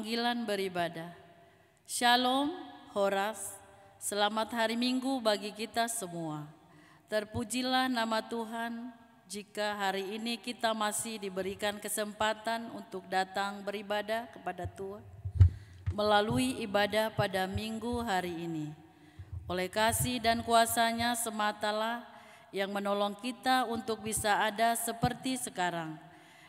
Panggilan beribadah. Shalom, Horas, selamat hari Minggu bagi kita semua. Terpujilah nama Tuhan jika hari ini kita masih diberikan kesempatan untuk datang beribadah kepada Tuhan melalui ibadah pada Minggu hari ini. Oleh kasih dan kuasa-Nya sematalah yang menolong kita untuk bisa ada seperti sekarang.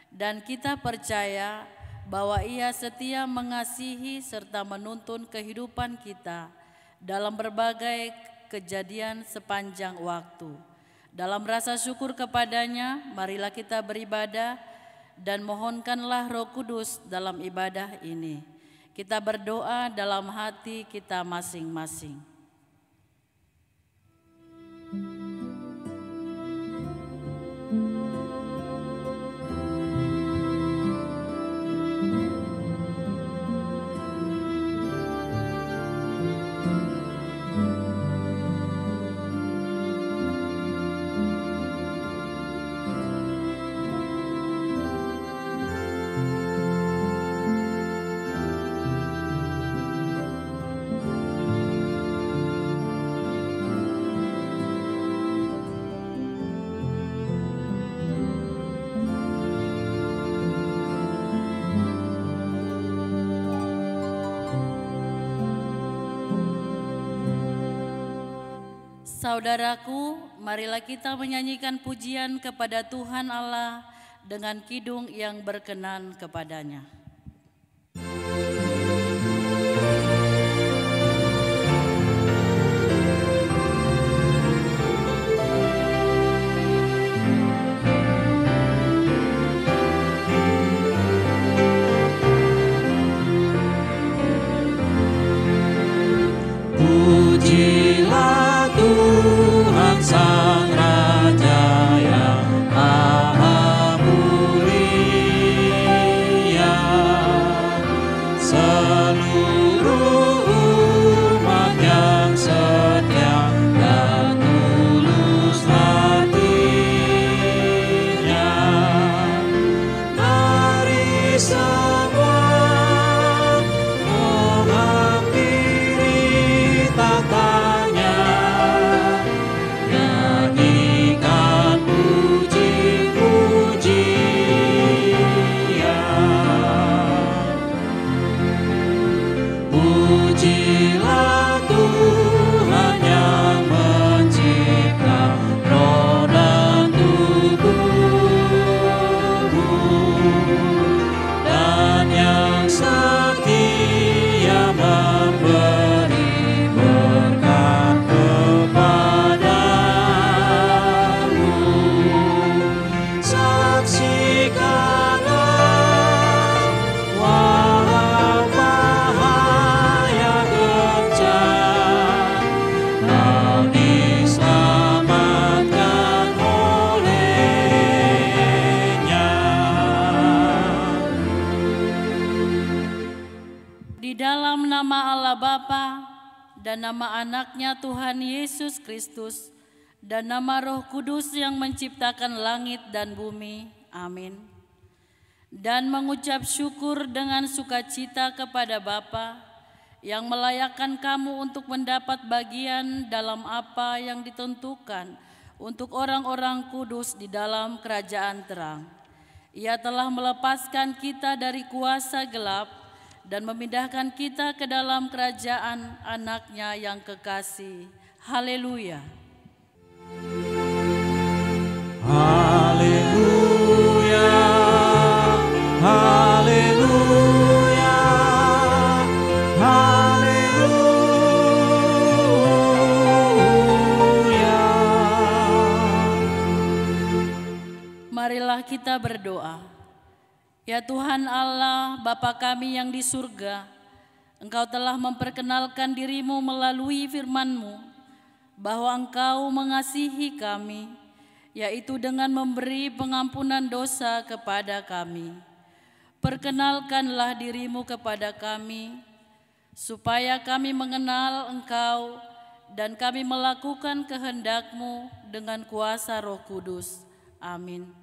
Dan kita percaya bahwa Ia setia mengasihi serta menuntun kehidupan kita dalam berbagai kejadian sepanjang waktu. Dalam rasa syukur kepada-Nya, marilah kita beribadah dan mohonkanlah Roh Kudus dalam ibadah ini. Kita berdoa dalam hati kita masing-masing. Saudaraku, marilah kita menyanyikan pujian kepada Tuhan Allah dengan kidung yang berkenan kepada-Nya. Sang Raja yang Maha Mulia, seluruh umat yang setia dan tulus hatinya, mari semua menghampiri tata-Nya. Pujilah Tuhan yang mencipta roh dan tubuhmu, dan yang setia memberi berkat kepadamu. Saksikanlah, walau bahaya gencar, kau diselamatkan oleh-Nya. Di dalam nama Allah Bapa dan nama Anak-Nya Tuhan Yesus Kristus dan nama Roh Kudus yang menciptakan langit dan bumi. Amin. Dan mengucap syukur dengan sukacita kepada Bapa yang melayakkan kamu untuk mendapat bagian dalam apa yang ditentukan untuk orang-orang kudus di dalam kerajaan terang. Ia telah melepaskan kita dari kuasa gelap dan memindahkan kita ke dalam kerajaan Anak-Nya yang kekasih. Haleluya. Haleluya, haleluya, haleluya. Marilah kita berdoa. Ya Tuhan Allah, Bapa kami yang di surga, Engkau telah memperkenalkan diri-Mu melalui firman-Mu, bahwa Engkau mengasihi kami, yaitu dengan memberi pengampunan dosa kepada kami. Perkenalkanlah diri-Mu kepada kami, supaya kami mengenal Engkau dan kami melakukan kehendak-Mu dengan kuasa Roh Kudus. Amin.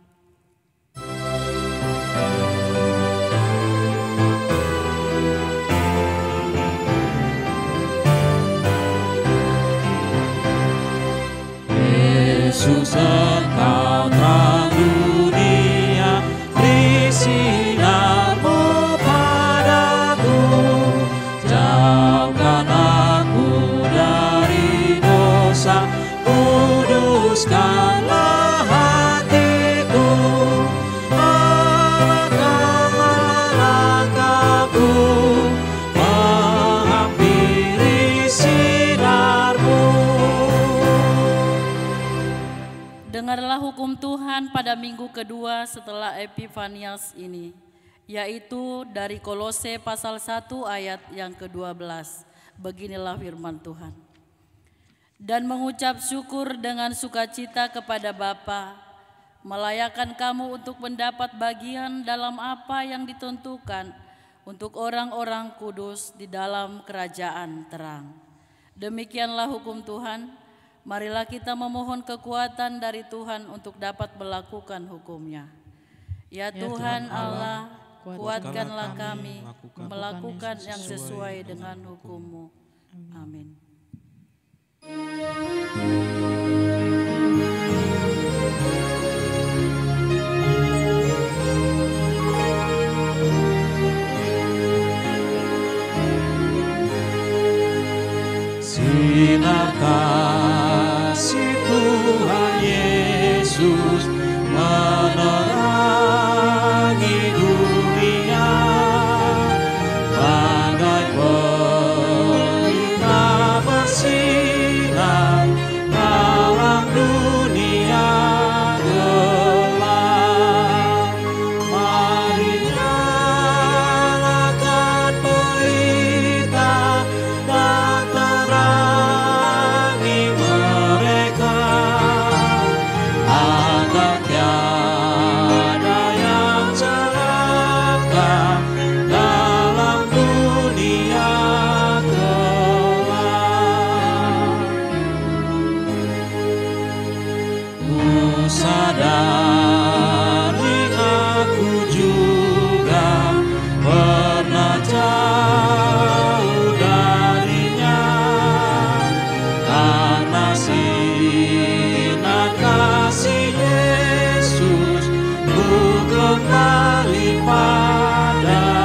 hukum Tuhan pada minggu kedua setelah Epifanias ini, yaitu dari Kolose pasal 1 ayat yang ke-12. Beginilah firman Tuhan. Dan mengucap syukur dengan sukacita kepada Bapa, melayakkan kamu untuk mendapat bagian dalam apa yang ditentukan untuk orang-orang kudus di dalam kerajaan terang. Demikianlah hukum Tuhan. Marilah kita memohon kekuatan dari Tuhan untuk dapat melakukan hukum-Nya. Ya Tuhan Allah, kuatkanlah kami melakukan yang sesuai dengan hukum-Mu. Amin. Sinar kasih Tuhan Yesus menerangi dunia, bagai pelita bersinar dalam dunia gelap. Mari nyalakan pelita dan terangi mereka, agar tiada yang celaka dalam dunia gelap. Ku sadari aku juga pernah jauh darinya, karena sinar kasih Yesus ku kembali padanya.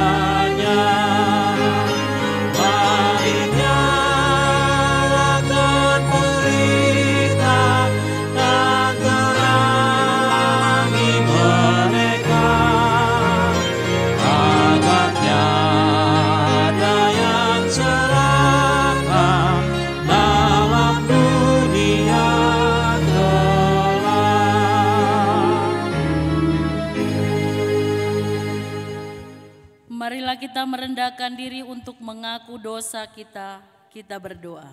Mari nyalakan pelita dan terangi mereka, agar tiada yang celaka dalam dunia gelap. Marilah kita merendahkan diri untuk mengaku dosa kita. Kita berdoa.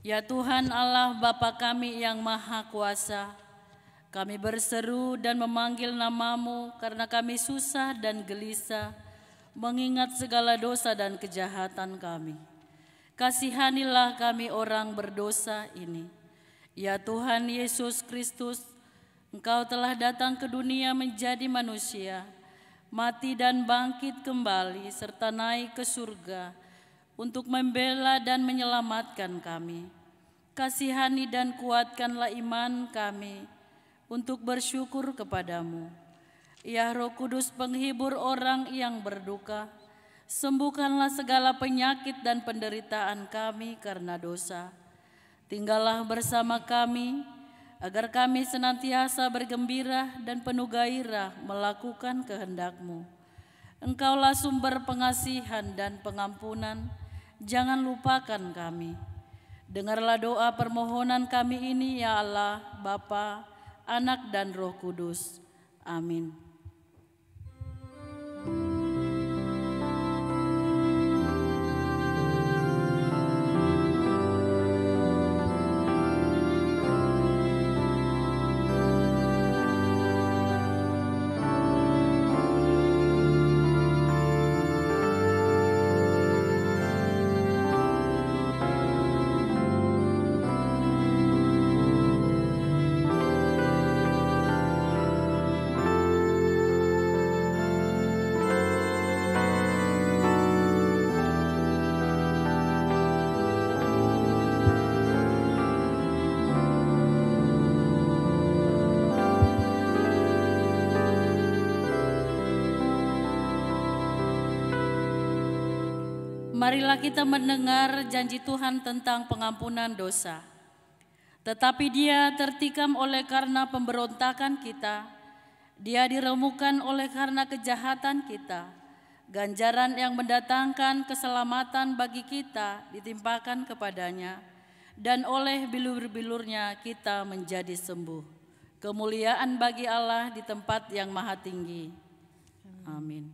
Ya Tuhan Allah Bapa kami yang Maha Kuasa, kami berseru dan memanggil nama-Mu karena kami susah dan gelisah mengingat segala dosa dan kejahatan kami. Kasihanilah kami orang berdosa ini. Ya Tuhan Yesus Kristus, Engkau telah datang ke dunia menjadi manusia, mati dan bangkit kembali serta naik ke surga untuk membela dan menyelamatkan kami. Kasihani dan kuatkanlah iman kami untuk bersyukur kepadamu. Ya Roh Kudus penghibur orang yang berduka, sembuhkanlah segala penyakit dan penderitaan kami karena dosa. Tinggallah bersama kami, agar kami senantiasa bergembira dan penuh gairah melakukan kehendak-Mu. Engkaulah sumber pengasihan dan pengampunan, jangan lupakan kami. Dengarlah doa permohonan kami ini ya Allah, Bapa, Anak dan Roh Kudus. Amin. Marilah kita mendengar janji Tuhan tentang pengampunan dosa. Tetapi Dia tertikam oleh karena pemberontakan kita, Dia diremukkan oleh karena kejahatan kita. Ganjaran yang mendatangkan keselamatan bagi kita ditimpakan kepadanya, dan oleh bilur-bilurnya kita menjadi sembuh. Kemuliaan bagi Allah di tempat yang maha tinggi. Amin.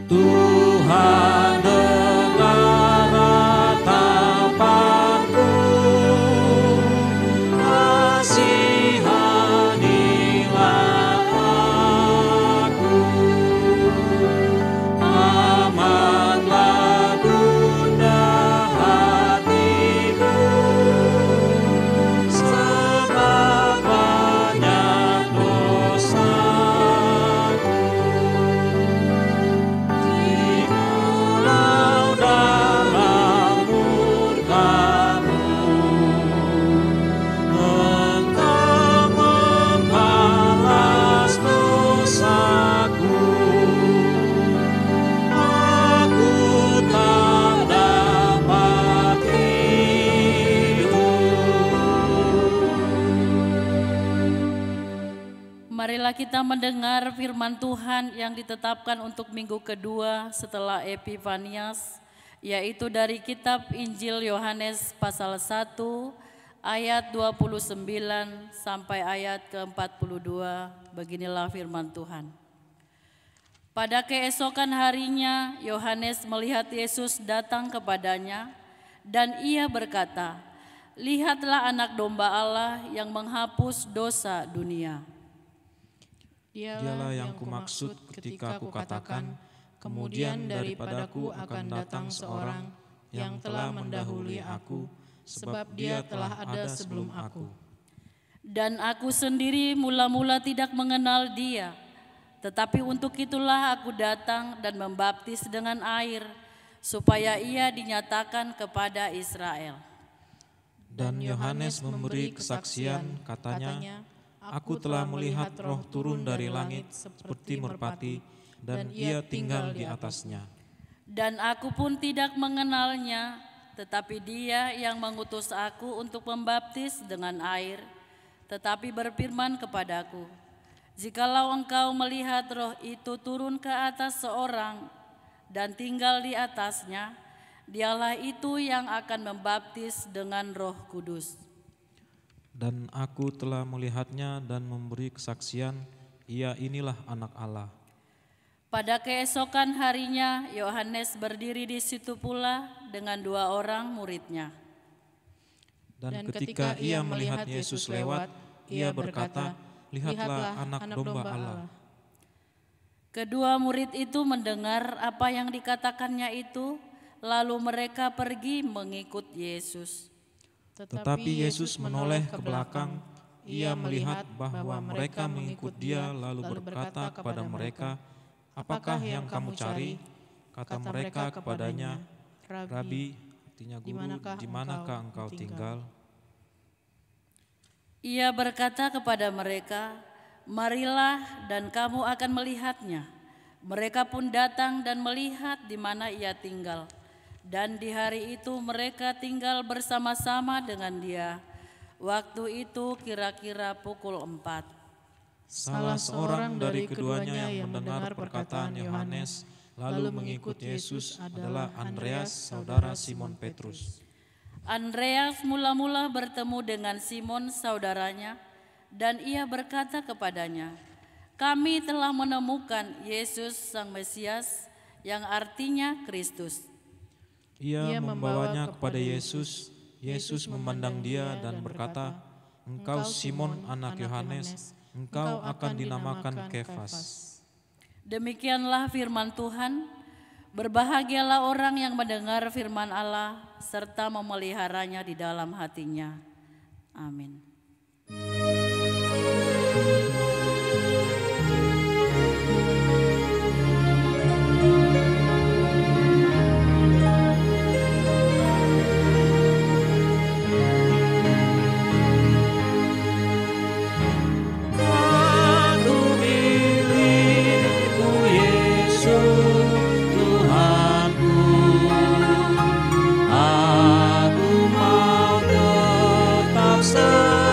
Tuhan dengar ratapanku, kasihanilah aku. Amatlah gundah hatiku, sebab banyak dosaku. Jikalau dalam murka-Mu Engkau membalas dosaku, aku tak dapat hidup. Marilah kita mendengar firman Tuhan yang ditetapkan untuk minggu kedua setelah Epifanias, yaitu dari kitab Injil Yohanes pasal 1 ayat 29 sampai ayat ke-42. Beginilah firman Tuhan. Pada keesokan harinya, Yohanes melihat Yesus datang kepadanya, dan ia berkata, "Lihatlah anak domba Allah yang menghapus dosa dunia." Dialah yang kumaksud ketika kukatakan, kemudian daripadaku akan datang seorang yang telah mendahului aku, sebab dia telah ada sebelum aku. Dan aku sendiri mula-mula tidak mengenal dia, tetapi untuk itulah aku datang dan membaptis dengan air, supaya ia dinyatakan kepada Israel. Dan Yohanes memberi kesaksian, katanya, Aku telah melihat roh turun dari langit seperti merpati, dan ia tinggal di atasnya. Dan aku pun tidak mengenalnya, tetapi dia yang mengutus aku untuk membaptis dengan air, tetapi berfirman kepadaku, "Jikalau engkau melihat roh itu turun ke atas seorang dan tinggal di atasnya, dialah itu yang akan membaptis dengan Roh Kudus." Dan aku telah melihatnya dan memberi kesaksian, ia inilah anak Allah. Pada keesokan harinya, Yohanes berdiri di situ pula dengan 2 orang muridnya. Dan ketika ia melihat Yesus lewat, ia berkata, "Lihatlah anak domba Allah." Kedua murid itu mendengar apa yang dikatakannya itu, lalu mereka pergi mengikut Yesus. Tetapi Yesus menoleh ke belakang, ia melihat bahwa mereka mengikut dia, lalu berkata kepada mereka, "Apakah yang kamu cari?" Kata mereka kepadanya, "Rabi," artinya guru, "di manakah engkau tinggal?" Ia berkata kepada mereka, "Marilah dan kamu akan melihatnya." Mereka pun datang dan melihat di mana ia tinggal. Dan di hari itu mereka tinggal bersama-sama dengan dia. Waktu itu kira-kira pukul 4. Salah seorang dari keduanya yang mendengar perkataan Yohanes lalu mengikut Yesus adalah Andreas, saudara Simon Petrus. Andreas mula-mula bertemu dengan Simon saudaranya, dan ia berkata kepadanya, "Kami telah menemukan Yesus Sang Mesias, yang artinya Kristus." Ia membawanya kepada Yesus. Yesus memandang dia dan berkata, "Engkau Simon anak Yohanes, engkau akan dinamakan Kefas." Demikianlah firman Tuhan. Berbahagialah orang yang mendengar firman Allah serta memeliharanya di dalam hatinya. Amin. Aku mau tetap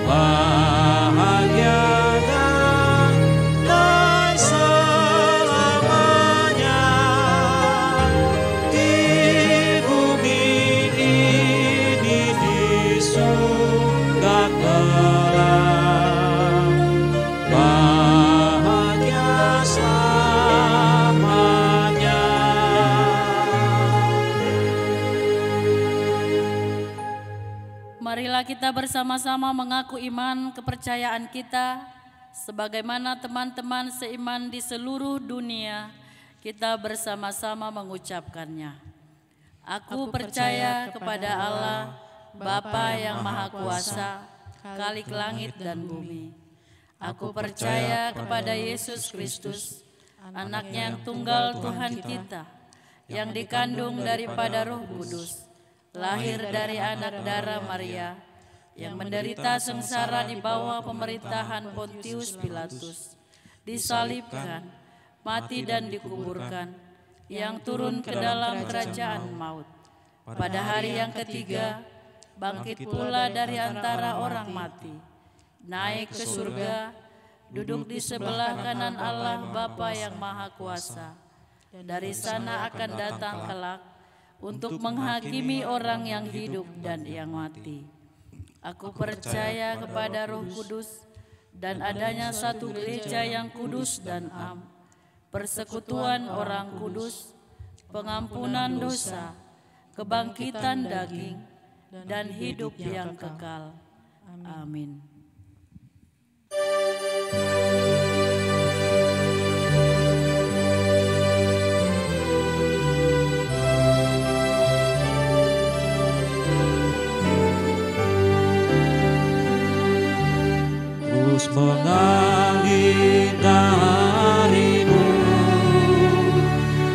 bahagia damai selamanya di bumi ini, di surga kelak, bahagia selamanya. Marilah kita bersama-sama mengaku iman kepercayaan kita sebagaimana teman-teman seiman di seluruh dunia. Kita bersama-sama mengucapkannya. Aku percaya kepada Allah, Bapa yang Maha Kuasa, Khalik langit dan bumi. Aku percaya kepada Yesus Kristus, Anaknya yang tunggal Tuhan kita, yang dikandung daripada Roh Kudus, lahir dari anak darah Maria, yang menderita sengsara di bawah pemerintahan Pontius Pilatus, disalibkan, mati dan dikuburkan, yang turun ke dalam kerajaan maut. Pada hari yang ketiga, bangkit pula dari antara orang mati, naik ke surga, duduk di sebelah kanan Allah Bapa yang Maha Kuasa. Dari sana akan datang kelak untuk menghakimi orang yang hidup dan yang mati. Aku percaya kepada Roh Kudus dan adanya satu gereja yang kudus dan am, persekutuan orang kudus, pengampunan dosa, kebangkitan daging, dan hidup yang kekal. Amin. Terus mengalir darimu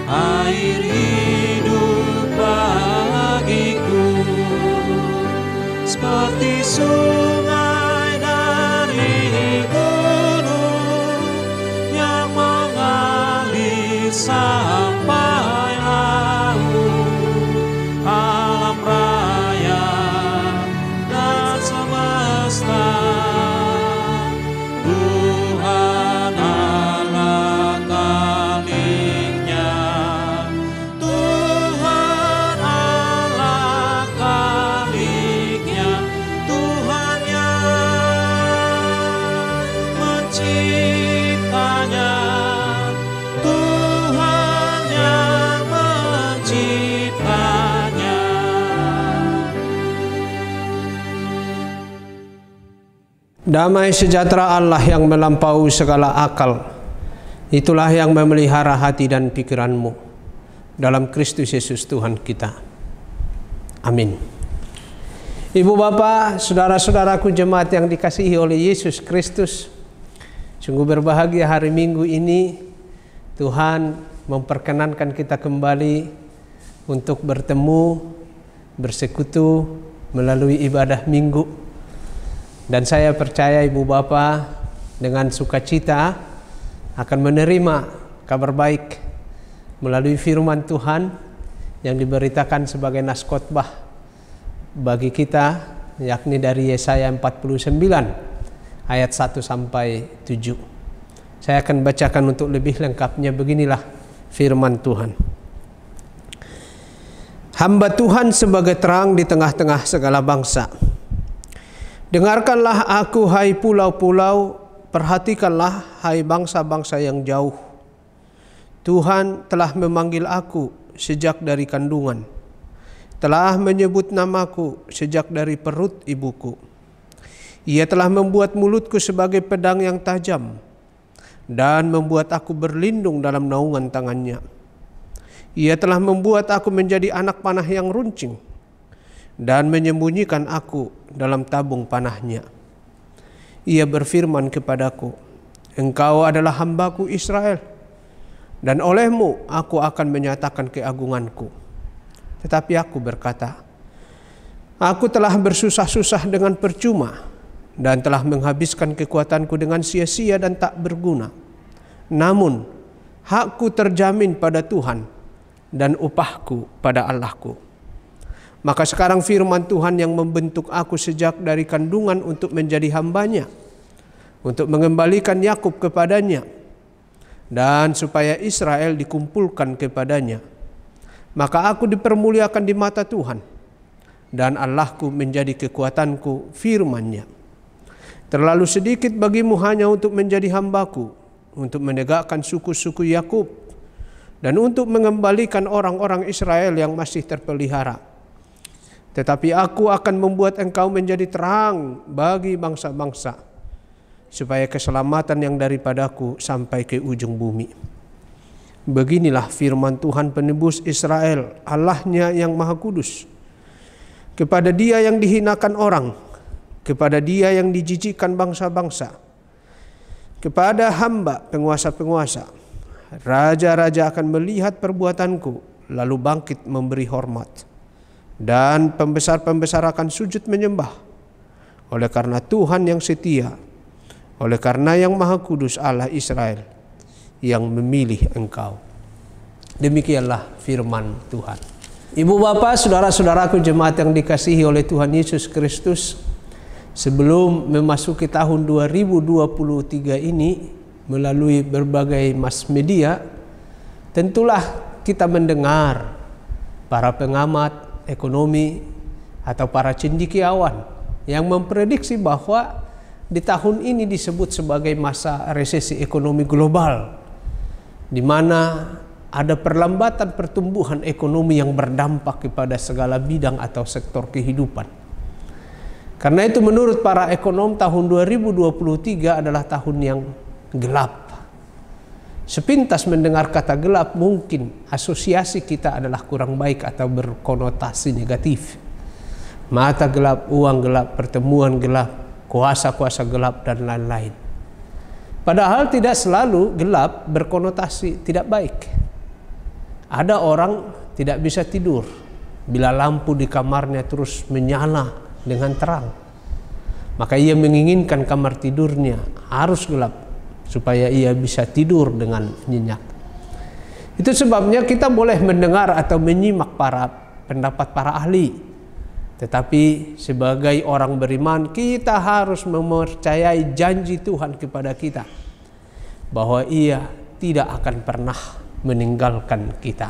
air hidup bagiku, seperti sungai dari gunung yang mengalir sampai laut. Alam raya dan semesta, Tuhan Allah Khaliknya, Tuhan Allah Khaliknya, Tuhan yang menciptanya, Tuhan yang menciptanya. Damai sejahtera Allah yang melampaui segala akal, itulah yang memelihara hati dan pikiranmu dalam Kristus Yesus Tuhan kita. Amin. Ibu bapak, saudara-saudaraku jemaat yang dikasihi oleh Yesus Kristus, sungguh berbahagia hari Minggu ini Tuhan memperkenankan kita kembali untuk bertemu, bersekutu melalui ibadah Minggu. Dan saya percaya ibu bapak dengan sukacita akan menerima kabar baik melalui firman Tuhan yang diberitakan sebagai nas khotbah bagi kita, yakni dari Yesaya 49 ayat 1 sampai 7. Saya akan bacakan untuk lebih lengkapnya. Beginilah firman Tuhan. Hamba Tuhan sebagai terang di tengah-tengah segala bangsa. Dengarkanlah aku, hai pulau-pulau, perhatikanlah, hai bangsa-bangsa yang jauh. Tuhan telah memanggil aku sejak dari kandungan, telah menyebut namaku sejak dari perut ibuku. Ia telah membuat mulutku sebagai pedang yang tajam, dan membuat aku berlindung dalam naungan tangannya. Ia telah membuat aku menjadi anak panah yang runcing, dan menyembunyikan aku dalam tabung panahnya. Ia berfirman kepadaku, engkau adalah hambaku Israel, dan olehmu aku akan menyatakan keagunganku. Tetapi aku berkata, aku telah bersusah-susah dengan percuma, dan telah menghabiskan kekuatanku dengan sia-sia dan tak berguna. Namun hakku terjamin pada Tuhan, dan upahku pada Allahku. Maka sekarang firman Tuhan yang membentuk aku sejak dari kandungan untuk menjadi hamba-Nya, untuk mengembalikan Yakub kepadanya, dan supaya Israel dikumpulkan kepadanya. Maka aku dipermuliakan di mata Tuhan, dan Allahku menjadi kekuatanku, firman-Nya. Terlalu sedikit bagimu hanya untuk menjadi hambaku, untuk menegakkan suku-suku Yakub, dan untuk mengembalikan orang-orang Israel yang masih terpelihara. Tetapi aku akan membuat engkau menjadi terang bagi bangsa-bangsa, supaya keselamatan yang daripadaku sampai ke ujung bumi. Beginilah firman Tuhan penebus Israel, Allah-Nya yang Maha Kudus. Kepada Dia yang dihinakan orang, kepada Dia yang dijijikkan bangsa-bangsa, kepada hamba penguasa-penguasa, raja-raja akan melihat perbuatanku, lalu bangkit memberi hormat, dan pembesar-pembesar akan sujud menyembah. Oleh karena Tuhan yang setia, oleh karena yang Maha Kudus Allah Israel yang memilih engkau. Demikianlah firman Tuhan. Ibu bapak, saudara-saudaraku jemaat yang dikasihi oleh Tuhan Yesus Kristus, sebelum memasuki tahun 2023 ini, melalui berbagai mass media, tentulah kita mendengar para pengamat ekonomi atau para cendekiawan yang memprediksi bahwa di tahun ini disebut sebagai masa resesi ekonomi global, di mana ada perlambatan pertumbuhan ekonomi yang berdampak kepada segala bidang atau sektor kehidupan. Karena itu menurut para ekonom tahun 2023 adalah tahun yang gelap. Sepintas mendengar kata gelap mungkin asosiasi kita adalah kurang baik atau berkonotasi negatif. Mata gelap, uang gelap, pertemuan gelap, kuasa-kuasa gelap, dan lain-lain. Padahal tidak selalu gelap berkonotasi tidak baik. Ada orang tidak bisa tidur bila lampu di kamarnya terus menyala dengan terang. Maka ia menginginkan kamar tidurnya harus gelap supaya ia bisa tidur dengan nyenyak. Itu sebabnya kita boleh mendengar atau menyimak pendapat para ahli. Tetapi sebagai orang beriman, kita harus mempercayai janji Tuhan kepada kita bahwa Ia tidak akan pernah meninggalkan kita.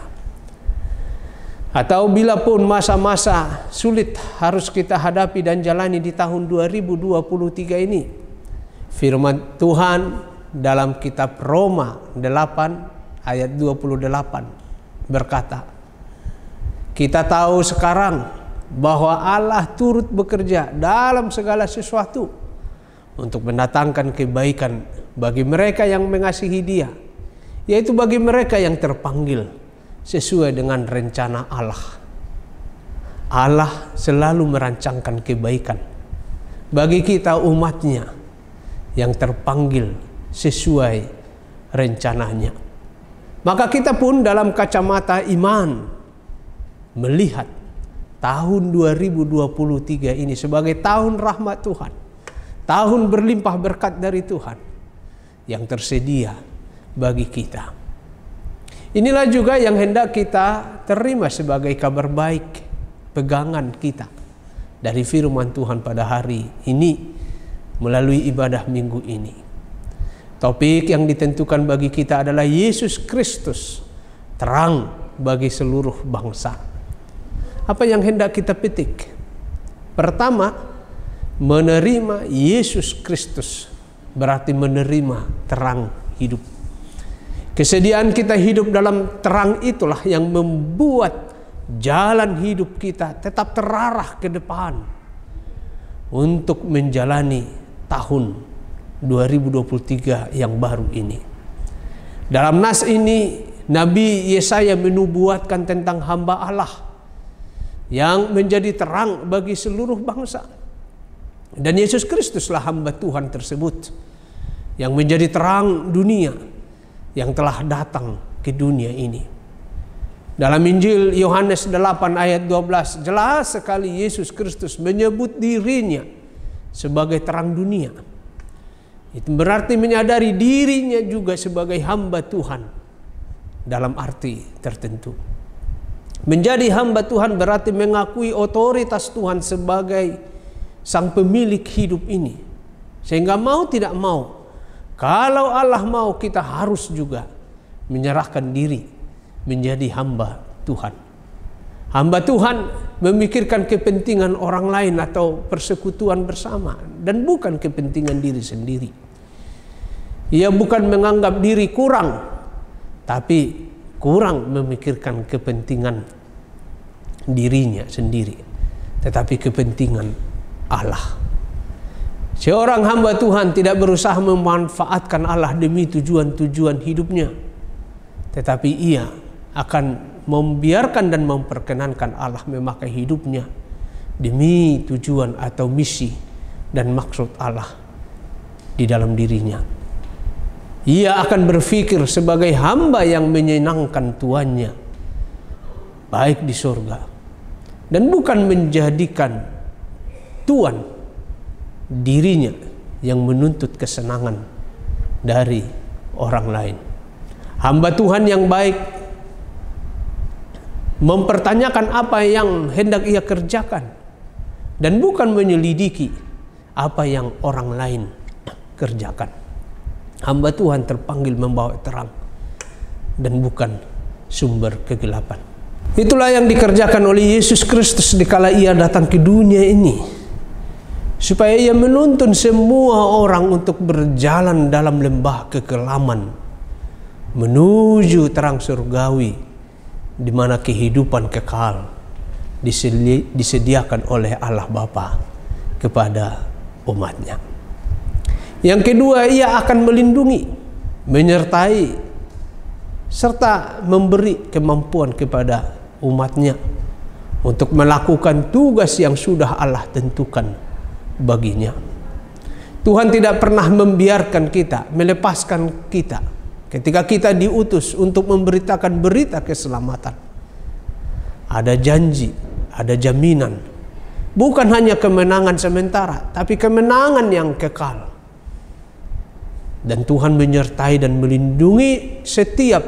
Atau bila pun masa-masa sulit harus kita hadapi dan jalani di tahun 2023 ini, firman Tuhan dalam kitab Roma 8 ayat 28 berkata, kita tahu sekarang bahwa Allah turut bekerja dalam segala sesuatu untuk mendatangkan kebaikan bagi mereka yang mengasihi Dia, yaitu bagi mereka yang terpanggil sesuai dengan rencana Allah. Allah selalu merancangkan kebaikan bagi kita umat-Nya yang terpanggil sesuai rencananya. Maka kita pun dalam kacamata iman melihat tahun 2023 ini sebagai tahun rahmat Tuhan, tahun berlimpah berkat dari Tuhan yang tersedia bagi kita. Inilah juga yang hendak kita terima sebagai kabar baik, pegangan kita dari firman Tuhan pada hari ini melalui ibadah minggu ini. Topik yang ditentukan bagi kita adalah Yesus Kristus, terang bagi seluruh bangsa. Apa yang hendak kita petik? Pertama, menerima Yesus Kristus berarti menerima terang hidup. Kesediaan kita hidup dalam terang itulah yang membuat jalan hidup kita tetap terarah ke depan untuk menjalani tahun 2023 yang baru ini. Dalam nas ini, Nabi Yesaya menubuatkan tentang hamba Allah yang menjadi terang bagi seluruh bangsa. Dan Yesus Kristuslah hamba Tuhan tersebut yang menjadi terang dunia yang telah datang ke dunia ini. Dalam Injil Yohanes 8 ayat 12 jelas sekali Yesus Kristus menyebut dirinya sebagai terang dunia. Itu berarti menyadari dirinya juga sebagai hamba Tuhan dalam arti tertentu. Menjadi hamba Tuhan berarti mengakui otoritas Tuhan sebagai sang pemilik hidup ini. Sehingga mau tidak mau, kalau Allah mau, kita harus juga menyerahkan diri menjadi hamba Tuhan. Hamba Tuhan memikirkan kepentingan orang lain atau persekutuan bersama dan bukan kepentingan diri sendiri. Ia bukan menganggap diri kurang, tapi kurang memikirkan kepentingan dirinya sendiri, tetapi kepentingan Allah. Seorang hamba Tuhan tidak berusaha memanfaatkan Allah demi tujuan-tujuan hidupnya, tetapi ia akan membiarkan dan memperkenankan Allah memakai hidupnya demi tujuan atau misi dan maksud Allah di dalam dirinya. Ia akan berpikir sebagai hamba yang menyenangkan tuannya, baik di surga, dan bukan menjadikan tuan dirinya yang menuntut kesenangan dari orang lain. Hamba Tuhan yang baik mempertanyakan apa yang hendak ia kerjakan dan bukan menyelidiki apa yang orang lain kerjakan. Hamba Tuhan terpanggil membawa terang dan bukan sumber kegelapan. Itulah yang dikerjakan oleh Yesus Kristus dikala ia datang ke dunia ini, supaya ia menuntun semua orang untuk berjalan dalam lembah kekelaman menuju terang surgawi, di mana kehidupan kekal disediakan oleh Allah Bapa kepada umatnya. Yang kedua, ia akan melindungi, menyertai, serta memberi kemampuan kepada umatnya untuk melakukan tugas yang sudah Allah tentukan baginya. Tuhan tidak pernah membiarkan kita, melepaskan kita ketika kita diutus untuk memberitakan berita keselamatan. Ada janji, ada jaminan. Bukan hanya kemenangan sementara, tapi kemenangan yang kekal. Dan Tuhan menyertai dan melindungi setiap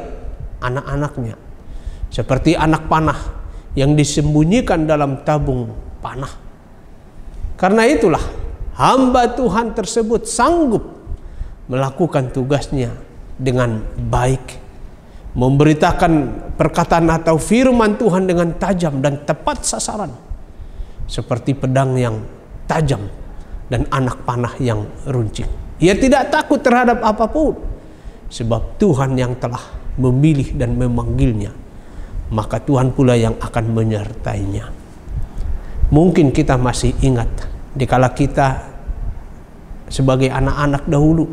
anak-anaknya, seperti anak panah yang disembunyikan dalam tabung panah. Karena itulah hamba Tuhan tersebut sanggup melakukan tugasnya dengan baik, memberitakan perkataan atau firman Tuhan dengan tajam dan tepat sasaran, seperti pedang yang tajam dan anak panah yang runcing. Ia tidak takut terhadap apapun, sebab Tuhan yang telah memilih dan memanggilnya, maka Tuhan pula yang akan menyertainya. Mungkin kita masih ingat dikala kita sebagai anak-anak dahulu,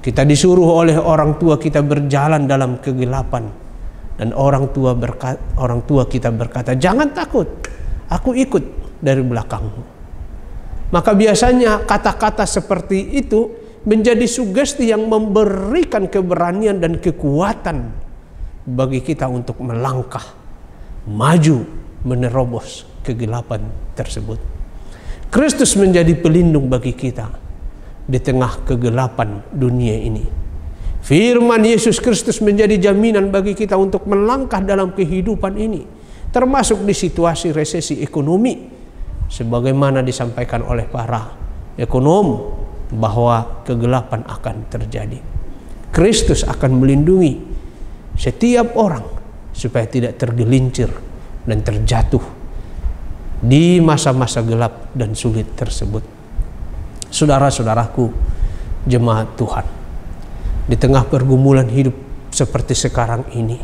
kita disuruh oleh orang tua kita berjalan dalam kegelapan, dan orang tua kita berkata, "Jangan takut, aku ikut dari belakangmu." Maka biasanya kata-kata seperti itu menjadi sugesti yang memberikan keberanian dan kekuatan bagi kita untuk melangkah maju menerobos kegelapan tersebut. Kristus menjadi pelindung bagi kita di tengah kegelapan dunia ini. Firman Yesus Kristus menjadi jaminan bagi kita untuk melangkah dalam kehidupan ini, termasuk di situasi resesi ekonomi, sebagaimana disampaikan oleh para ekonom bahwa kegelapan akan terjadi. Kristus akan melindungi setiap orang supaya tidak tergelincir dan terjatuh di masa-masa gelap dan sulit tersebut. Saudara-saudaraku, jemaat Tuhan, di tengah pergumulan hidup seperti sekarang ini,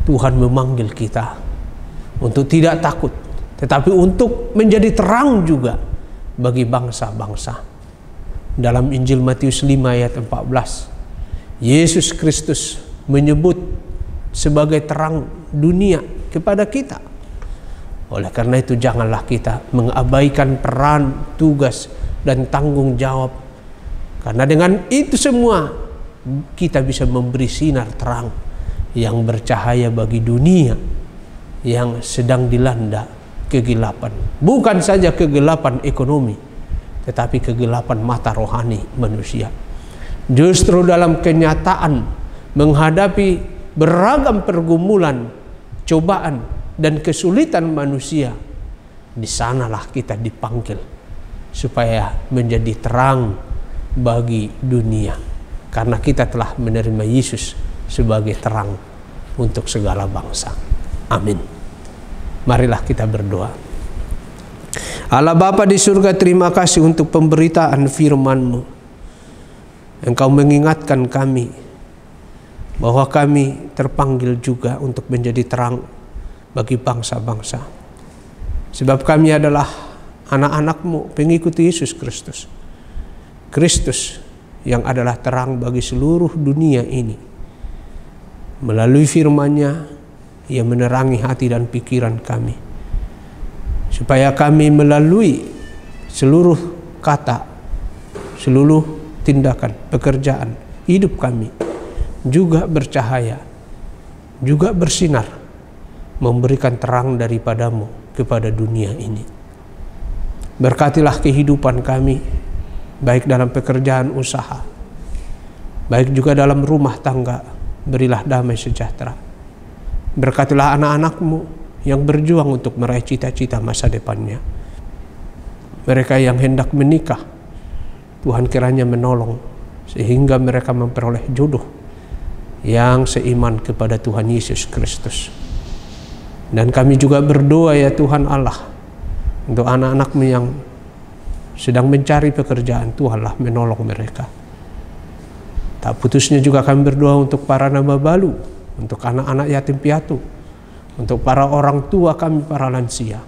Tuhan memanggil kita untuk tidak takut, tetapi untuk menjadi terang juga bagi bangsa-bangsa. Dalam Injil Matius 5 ayat 14, Yesus Kristus menyebut sebagai terang dunia kepada kita. Oleh karena itu, janganlah kita mengabaikan peran, tugas, dan tanggung jawab. Karena dengan itu semua kita bisa memberi sinar terang yang bercahaya bagi dunia yang sedang dilanda kegelapan. Bukan saja kegelapan ekonomi, tetapi kegelapan mata rohani manusia. Justru dalam kenyataan menghadapi beragam pergumulan, cobaan dan kesulitan manusia, di sanalah kita dipanggil supaya menjadi terang bagi dunia, karena kita telah menerima Yesus sebagai terang untuk segala bangsa. Amin. Marilah kita berdoa. Allah Bapa di surga, terima kasih untuk pemberitaan firman-Mu. Engkau mengingatkan kami bahwa kami terpanggil juga untuk menjadi terang bagi bangsa-bangsa. Sebab kami adalah anak-anak-Mu, pengikut Yesus Kristus. Kristus yang adalah terang bagi seluruh dunia ini. Melalui firman-Nya, Ia menerangi hati dan pikiran kami, supaya kami melalui seluruh kata, seluruh tindakan, pekerjaan, hidup kami juga bercahaya, juga bersinar, memberikan terang daripada-Mu kepada dunia ini. Berkatilah kehidupan kami, baik dalam pekerjaan usaha, baik juga dalam rumah tangga. Berilah damai sejahtera. Berkatilah anak-anak-Mu yang berjuang untuk meraih cita-cita masa depannya. Mereka yang hendak menikah, Tuhan kiranya menolong sehingga mereka memperoleh jodoh yang seiman kepada Tuhan Yesus Kristus. Dan kami juga berdoa ya Tuhan Allah, untuk anak-anak-Mu yang sedang mencari pekerjaan, Tuhanlah menolong mereka. Tak putusnya juga kami berdoa untuk para naba balu, untuk anak-anak yatim piatu, untuk para orang tua kami, para lansia.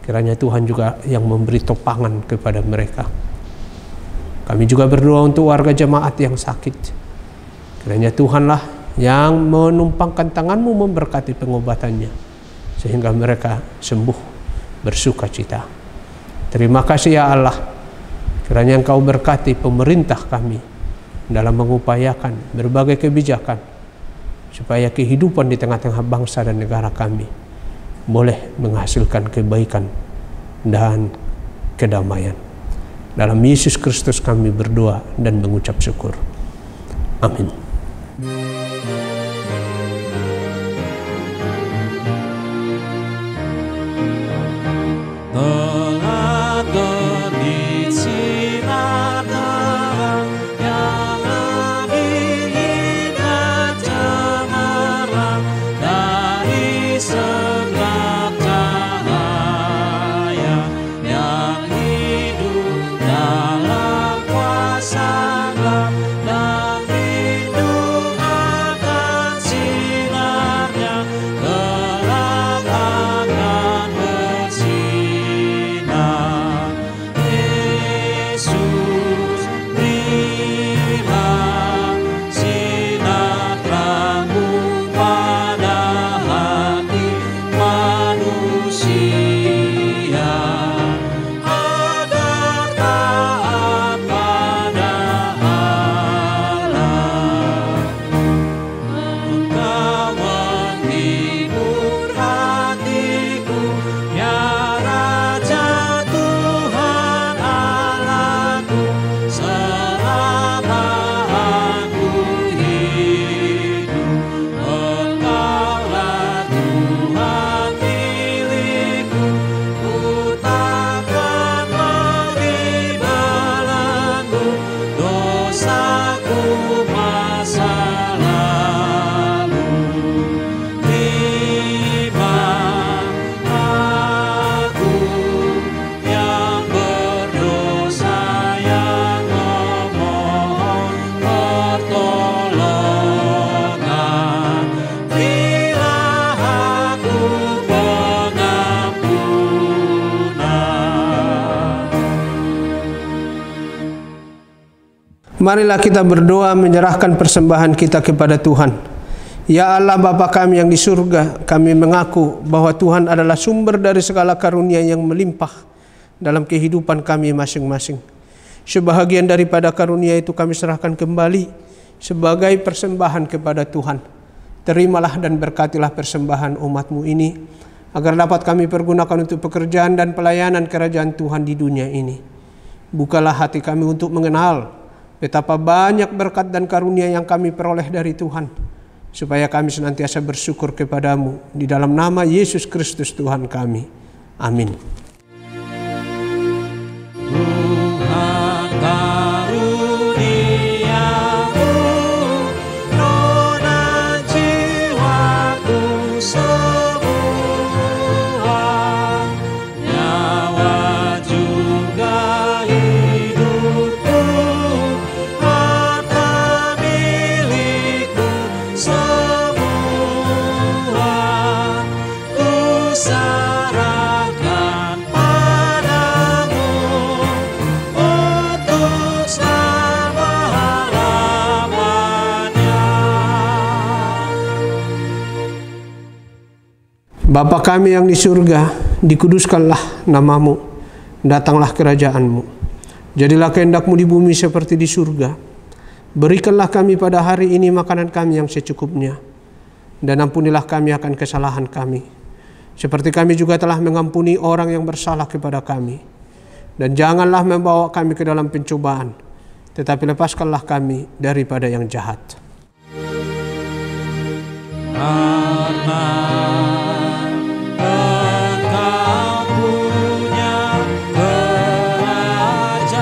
Kiranya Tuhan juga yang memberi topangan kepada mereka. Kami juga berdoa untuk warga jemaat yang sakit. Kiranya Tuhanlah yang menumpangkan tangan-Mu memberkati pengobatannya, sehingga mereka sembuh bersuka cita. Terima kasih ya Allah. Kiranya Engkau berkati pemerintah kami dalam mengupayakan berbagai kebijakan, supaya kehidupan di tengah-tengah bangsa dan negara kami boleh menghasilkan kebaikan dan kedamaian. Dalam Yesus Kristus kami berdoa dan mengucap syukur. Amin. Marilah kita berdoa menyerahkan persembahan kita kepada Tuhan. Ya Allah Bapa kami yang di surga, kami mengaku bahwa Tuhan adalah sumber dari segala karunia yang melimpah dalam kehidupan kami masing-masing. Sebahagian daripada karunia itu kami serahkan kembali sebagai persembahan kepada Tuhan. Terimalah dan berkatilah persembahan umat-Mu ini, agar dapat kami pergunakan untuk pekerjaan dan pelayanan kerajaan Tuhan di dunia ini. Bukalah hati kami untuk mengenal betapa banyak berkat dan karunia yang kami peroleh dari Tuhan, supaya kami senantiasa bersyukur kepadamu. Di dalam nama Yesus Kristus Tuhan kami. Amin. Tuhan karuniamu, nona jiwaku semua, nyawa juga hidupku, harta milikku semua, ku serahkan padamu untuk selama-lamanya. Bapa kami yang di surga, dikuduskanlah namamu, datanglah kerajaanmu. Jadilah kehendak-mu di bumi seperti di surga. Berikanlah kami pada hari ini makanan kami yang secukupnya. Dan ampunilah kami akan kesalahan kami, seperti kami juga telah mengampuni orang yang bersalah kepada kami. Dan janganlah membawa kami ke dalam pencobaan, tetapi lepaskanlah kami daripada yang jahat. Karena Engkau punya kerajaan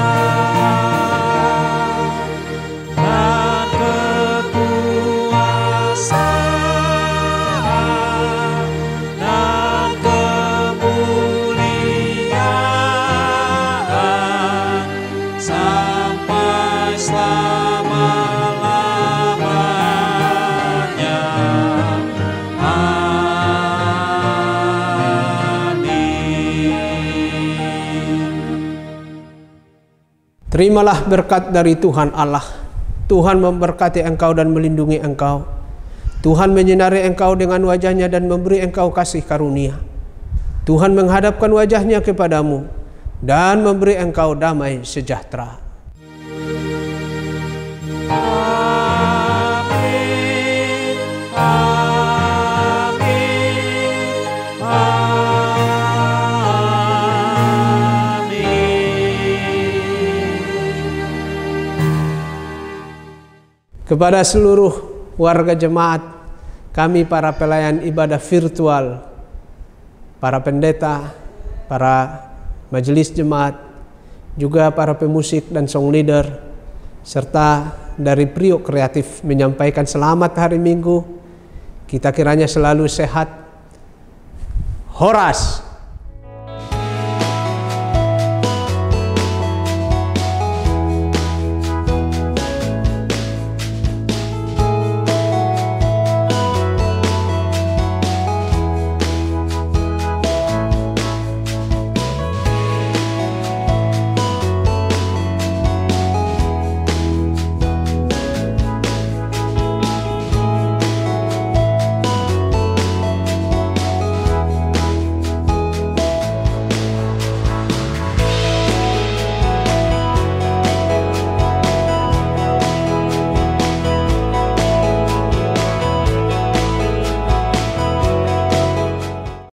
dan kekuasaan dan kemuliaan sampai selama-lamanya. Terimalah berkat dari Tuhan Allah. Tuhan memberkati engkau dan melindungi engkau. Tuhan menyinari engkau dengan wajah-Nya dan memberi engkau kasih karunia. Tuhan menghadapkan wajah-Nya kepadamu dan memberi engkau damai sejahtera. Amin, amin, amin. Kepada seluruh warga jemaat, kami para pelayan ibadah virtual, para pendeta, para majelis jemaat, juga para pemusik dan song leader, serta dari Priok Kreatif menyampaikan selamat hari Minggu. Kita kiranya selalu sehat. Horas!